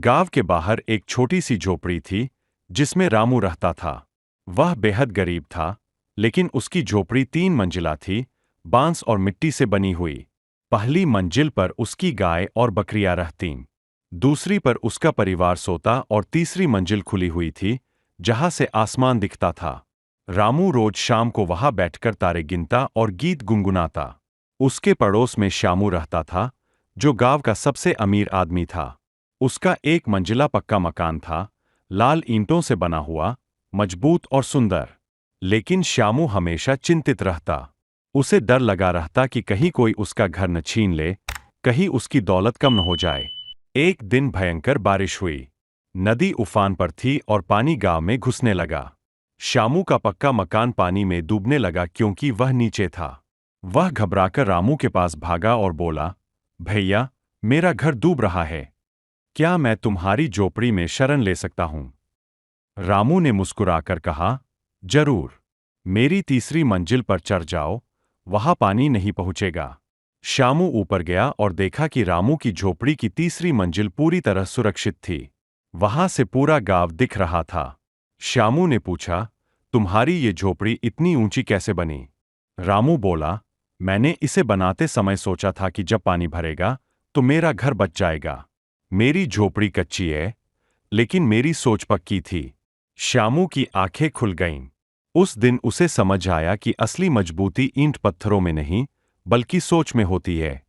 गांव के बाहर एक छोटी सी झोपड़ी थी जिसमें रामू रहता था। वह बेहद गरीब था, लेकिन उसकी झोपड़ी 3 मंजिला थी, बांस और मिट्टी से बनी हुई। पहली मंजिल पर उसकी गाय और बकरियां रहतीं। दूसरी पर उसका परिवार सोता और तीसरी मंजिल खुली हुई थी, जहां से आसमान दिखता था। रामू रोज शाम को वहां बैठकर तारे गिनता और गीत गुनगुनाता। उसके पड़ोस में श्यामू रहता था, जो गांव का सबसे अमीर आदमी था। उसका 1 मंजिला पक्का मकान था, लाल ईंटों से बना हुआ, मजबूत और सुंदर। लेकिन श्यामू हमेशा चिंतित रहता। उसे डर लगा रहता कि कहीं कोई उसका घर न छीन ले, कहीं उसकी दौलत कम न हो जाए। एक दिन भयंकर बारिश हुई। नदी उफान पर थी और पानी गांव में घुसने लगा। श्यामू का पक्का मकान पानी में डूबने लगा क्योंकि वह नीचे था। वह घबराकर रामू के पास भागा और बोला, भैया, मेरा घर डूब रहा है। क्या मैं तुम्हारी झोपड़ी में शरण ले सकता हूं? रामू ने मुस्कुराकर कहा, जरूर। मेरी तीसरी मंजिल पर चढ़ जाओ, वहां पानी नहीं पहुंचेगा। श्यामू ऊपर गया और देखा कि रामू की झोपड़ी की तीसरी मंजिल पूरी तरह सुरक्षित थी। वहां से पूरा गांव दिख रहा था। श्यामू ने पूछा, तुम्हारी ये झोपड़ी इतनी ऊंची कैसे बनी? रामू बोला, मैंने इसे बनाते समय सोचा था कि जब पानी भरेगा तो मेरा घर बच जाएगा। मेरी झोपड़ी कच्ची है, लेकिन मेरी सोच पक्की थी। श्यामू की आंखें खुल गईं। उस दिन उसे समझ आया कि असली मजबूती ईंट पत्थरों में नहीं, बल्कि सोच में होती है।